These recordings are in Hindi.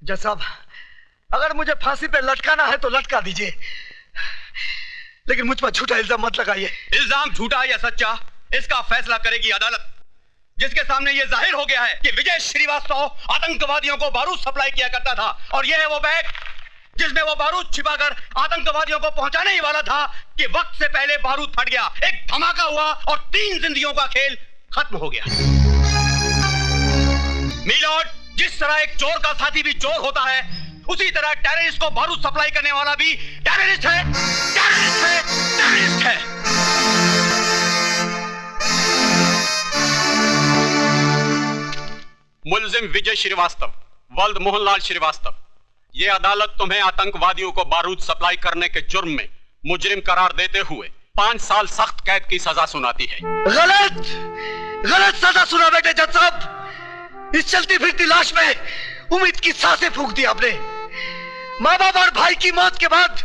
जज साहब, अगर मुझे फांसी पे लटकाना है तो लटका दीजिए, लेकिन मुझ पर झूठा इल्जाम मत लगाइए। इल्जाम झूठा या सच्चा, इसका फैसला करेगी अदालत, जिसके सामने यह जाहिर हो गया है कि विजय श्रीवास्तव आतंकवादियों को बारूद सप्लाई किया करता था, और यह है वो बैग जिसमें वो बारूद छिपाकर आतंकवादियों को पहुंचाने ही वाला था कि वक्त से पहले बारूद फट गया, एक धमाका हुआ और 3 जिंदगियों का खेल खत्म हो गया। मीलॉर्ड, जिस तरह एक चोर का साथी भी चोर होता है, उसी तरह टेररिस्ट को बारूद सप्लाई करने वाला भी टेररिस्ट है, टेररिस्ट है, टेररिस्ट है। मुलजिम विजय श्रीवास्तव, वल्द मोहनलाल श्रीवास्तव, ये अदालत तुम्हें आतंकवादियों को बारूद सप्लाई करने के जुर्म में मुजरिम करार देते हुए 5 साल सख्त कैद की सजा सुनाती है। गलत, गलत सजा सुना बेटे जज साहब। इस चलती फिरती लाश में उम्मीद की सांसें फूंक दी आपने। माँ बाप और भाई की मौत के बाद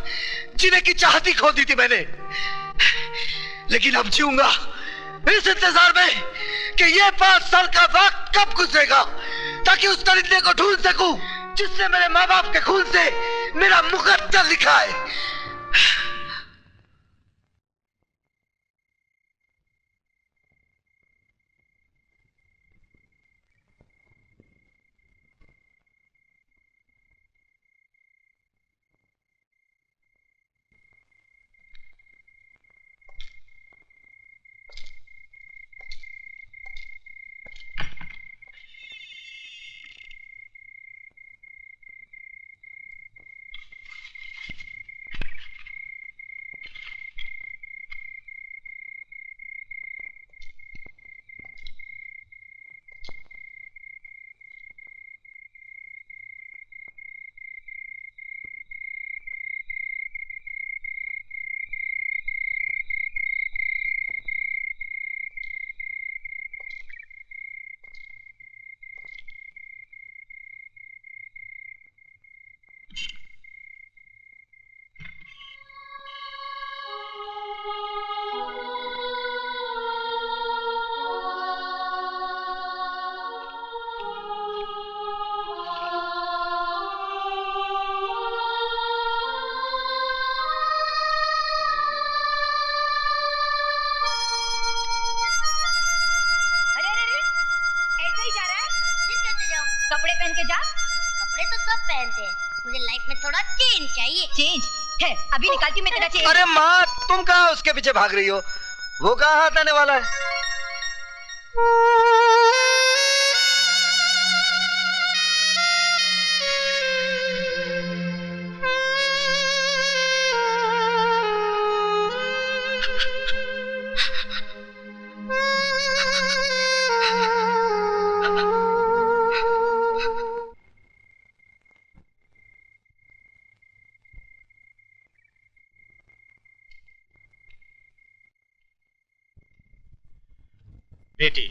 जीने की चाहती खो दी थी मैंने, लेकिन अब जीऊंगा इस इंतजार में कि ये 5 साल का वक्त कब गुजरेगा, ताकि उस दरिंदे को ढूंढ सकूं जिसने मेरे माँ बाप के खून से मेरा मुकद्दर लिखा है। कपड़े पहन के जा। कपड़े तो सब पहनते हैं, मुझे लाइफ में थोड़ा चेंज चाहिए। चेंज है, अभी निकालती हूँ मैं तेरा चेंज। अरे माँ, तुम कहाँ उसके पीछे भाग रही हो? वो कहाँ हाथ आने वाला है? बेटी,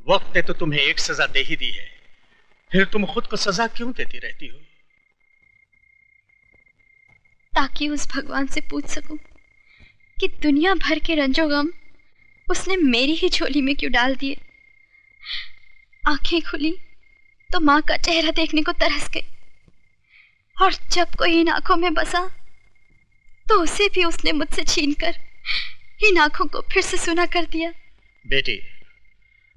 वक्त ने तो तुम्हें एक सजा दे ही दी है, फिर तुम खुद को सजा क्यों देती रहती हो? ताकि उस भगवान से पूछ सकूं कि दुनिया भर के रंजो गम उसने मेरी ही झोली में क्यों डाल दिए। आंखें खुली तो माँ का चेहरा देखने को तरस गई, और जब कोई इन आंखों में बसा तो उसे भी उसने मुझसे छीनकर इन आंखों को फिर से सुना कर दिया। बेटी,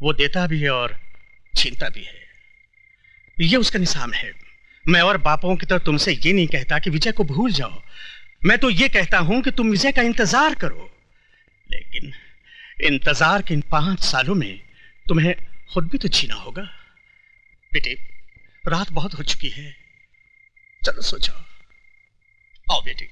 वो देता भी है और छीनता भी है, ये उसका निजाम है। मैं और बापों की तरह तुमसे ये नहीं कहता कि विजय को भूल जाओ, मैं तो ये कहता हूं कि तुम विजय का इंतजार करो, लेकिन इंतजार के इन 5 सालों में तुम्हें खुद भी तो जीना होगा। बेटी, रात बहुत हो चुकी है, चलो सो जाओ। आओ बेटी।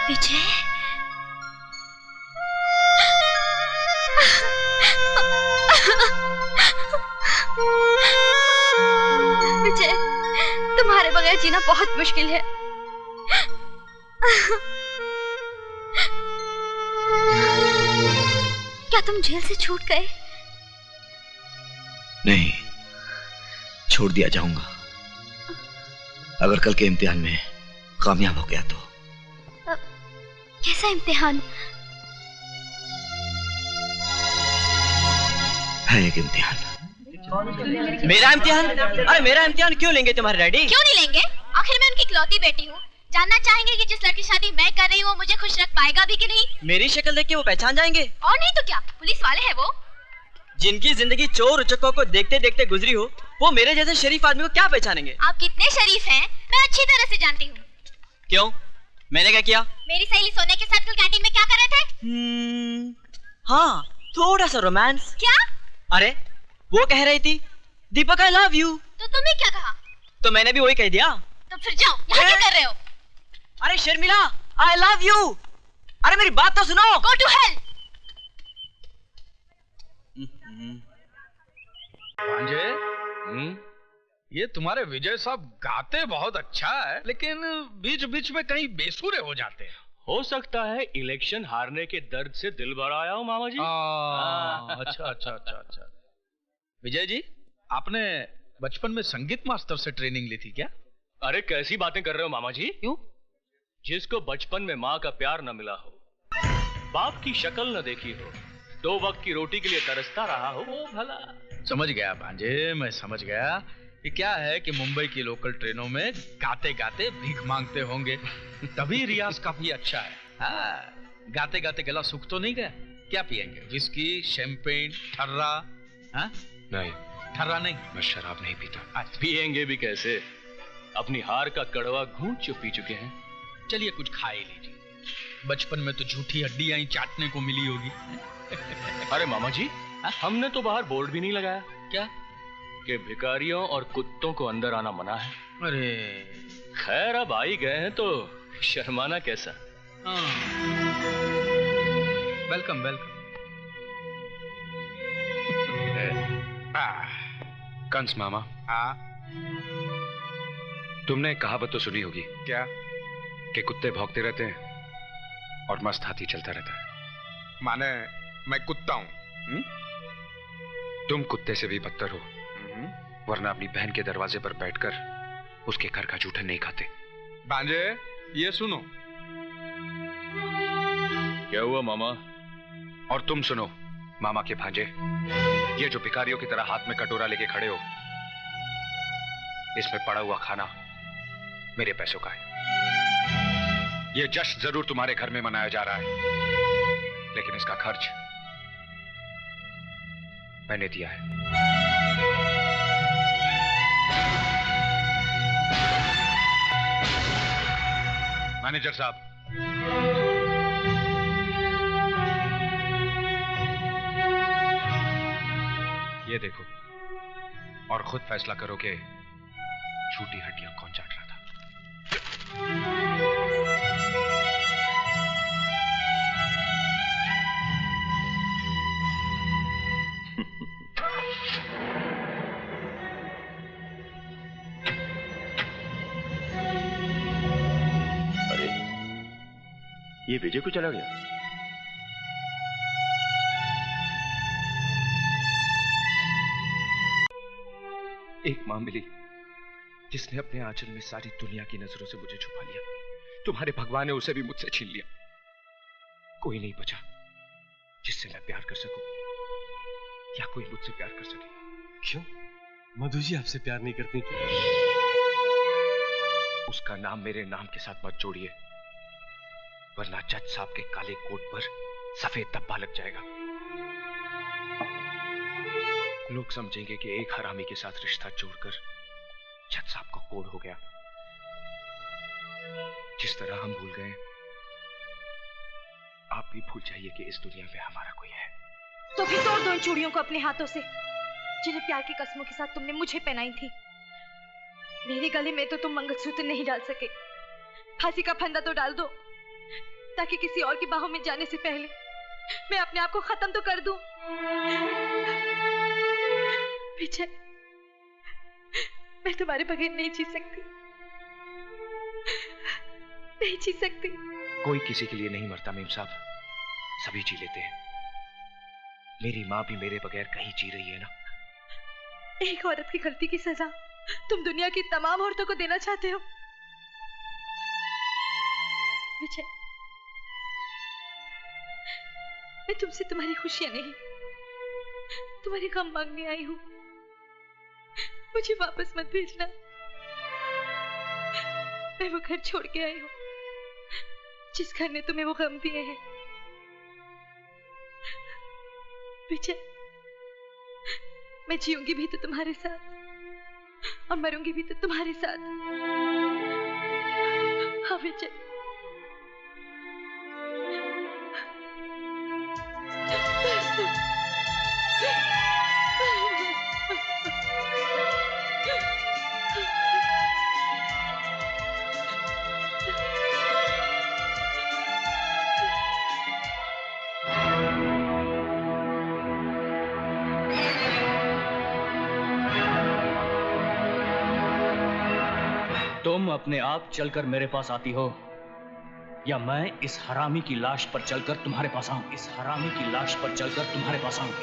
विजय, विजय, तुम्हारे बगैर जीना बहुत मुश्किल है। क्या तुम जेल से छूट गए? नहीं, छोड़ दिया जाऊंगा अगर कल के इम्तिहान में कामयाब हो गया तो। कैसा इम्तिहान? है एक इम्तिहान। मेरा इम्तिहान? अरे मेरा इम्तिहान क्यों लेंगे तुम्हारे डैडी? क्यों नहीं लेंगे? आखिर मैं उनकी इकलौती बेटी हूँ। जानना चाहेंगे कि जिस लड़की शादी मैं कर रही हूँ वो मुझे खुश रख पाएगा भी कि नहीं? मेरी शक्ल देख के वो पहचान जाएंगे। और नहीं तो क्या, पुलिस वाले हैं वो। जिनकी जिंदगी चोर उचक्कों को देखते देखते गुजरी हो, वो मेरे जैसे शरीफ आदमी को क्या पहचानेंगे? आप कितने शरीफ हैं मैं अच्छी तरह से जानती हूँ। क्यों? मैंने क्या किया? मेरी सहेली सोने के साथ कल कैंटीन में क्या कर रहे थे? हाँ, थोड़ा सा रोमांस। क्या? अरे वो कह रही थी दीपक आई लव यू। तो तुमने क्या कहा? तो मैंने भी वही कह दिया। तो फिर जाओ, यहाँ क्या कर रहे हो? अरे शर्मिला, आई लव यू। अरे मेरी बात तो सुनो। Go to hell! भांजे, ये तुम्हारे विजय साहब गाते बहुत अच्छा है, लेकिन बीच बीच में कहीं बेसुरे हो जाते हैं। हो सकता है इलेक्शन हारने के दर्द से दिल भर आया हो मामा जी। अच्छा अच्छा अच्छा अच्छा। विजय जी, आपने बचपन में संगीत मास्टर से ट्रेनिंग ली थी क्या? अरे कैसी बातें कर रहे हो मामा जी? क्यों? जिसको बचपन में माँ का प्यार न मिला हो, बाप की शक्ल न देखी हो, 2 वक्त की रोटी के लिए तरसता रहा हो, वो भला। समझ गया भांजे, मैं समझ गया कि क्या है कि मुंबई की लोकल ट्रेनों में गाते गाते भीख मांगते होंगे, तभी रियाज काफी अच्छा है। हाँ, गाते गाते गला सूख तो नहीं गया? क्या पियेंगे? विस्की, शैंपेन, ठर्रा? हाँ? नहीं, ठर्रा नहीं। मैं शराब नहीं पीता। अच्छा। पिएंगे भी कैसे? अपनी हार का कड़वा घूंट जो पी चुके हैं। चलिए कुछ खा ही लीजिए। बचपन में तो झूठी हड्डियां ही चाटने को मिली होगी। अरे मामा जी, हमने तो बाहर बोर्ड भी नहीं लगाया क्या? कि भिखारियों और कुत्तों को अंदर आना मना है। अरे खैर अब आ ही गए हैं तो शर्माना कैसा। Welcome welcome. कंस मामा, हाँ तुमने कहावत तो सुनी होगी क्या? कि कुत्ते भौंकते रहते हैं और मस्त हाथी चलता रहता है। माने मैं कुत्ता हूँ? तुम कुत्ते से भी बदतर हो, वरना अपनी बहन के दरवाजे पर बैठकर उसके घर का जूठन नहीं खाते। भांजे, ये सुनो। क्या हुआ मामा? और तुम सुनो मामा के भांजे, ये जो भिखारियों की तरह हाथ में कटोरा लेके खड़े हो, इसमें पड़ा हुआ खाना मेरे पैसों का है। ये जश्न जरूर तुम्हारे घर में मनाया जा रहा है, लेकिन इसका खर्च मैंने दिया है। मैनेजर साहब, ये देखो और खुद फैसला करो कि झूठी हड्डियां कौन चाट रहा था। अरे ये विजय को चला गया। एक मां मिली जिसने अपने आंचल में सारी दुनिया की नजरों से मुझे छुपा लिया। तुम्हारे भगवान ने उसे भी मुझसे छीन लिया। कोई नहीं बचा जिससे मैं प्यार कर सकूं या कोई मुझसे प्यार कर सके। क्यों? मधु जी आपसे प्यार नहीं करती क्या? उसका नाम मेरे नाम के साथ मत जोड़िए, वरना जज साहब के काले कोट पर सफेद धब्बा लग जाएगा। लोग समझेंगे कि एक हरामी के साथ रिश्ता जोड़कर जज साहब को कोड हो गया। जिस तरह हम भूल गए, आप भी भूल जाइए कि इस दुनिया में हमारा कोई है। तो भी तोड़ दो इन चूड़ियों को अपने हाथों से, जिन्हें प्यार की कसमों के साथ तुमने मुझे पहनाई थी। मेरे गले में तो तुम मंगलसूत्र नहीं डाल सके। फांसी का फंदा तो डाल दो, ताकि किसी और की बाहों में जाने से पहले मैं अपने आप को खत्म तो कर दूं। विजय, मैं तुम्हारे बगैर नहीं जी सकती, नहीं जी सकती। कोई किसी के लिए नहीं मरता मेम साहब, सभी जी लेते हैं। मेरी माँ भी मेरे बगैर कहीं जी रही है ना। एक औरत की गलती की सजा तुम दुनिया की तमाम औरतों को देना चाहते हो। विजय, मैं तुमसे तुम्हारी खुशियां नहीं, तुम्हारे गम मांगने आई हूँ। मुझे वापस मत भेजना। मैं वो घर छोड़ के आई हूँ जिस घर ने तुम्हें वो गम दिए हैं। विजय, मैं जीऊंगी भी तो तुम्हारे साथ और मरूंगी भी तो तुम्हारे साथ। हाँ विजय। तुम अपने आप चलकर मेरे पास आती हो या मैं इस हरामी की लाश पर चलकर तुम्हारे पास आऊं? इस हरामी की लाश पर चलकर तुम्हारे पास आऊं?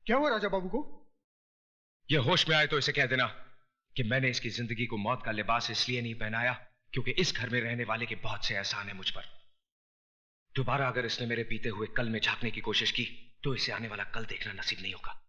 क्या हुआ राजा बाबू को? ये होश में आए तो इसे कह देना कि मैंने इसकी जिंदगी को मौत का लिबास इसलिए नहीं पहनाया क्योंकि इस घर में रहने वाले के बहुत से एहसान है मुझ पर। दोबारा अगर इसने मेरे बीते हुए कल में झांकने की कोशिश की तो इसे आने वाला कल देखना नसीब नहीं होगा।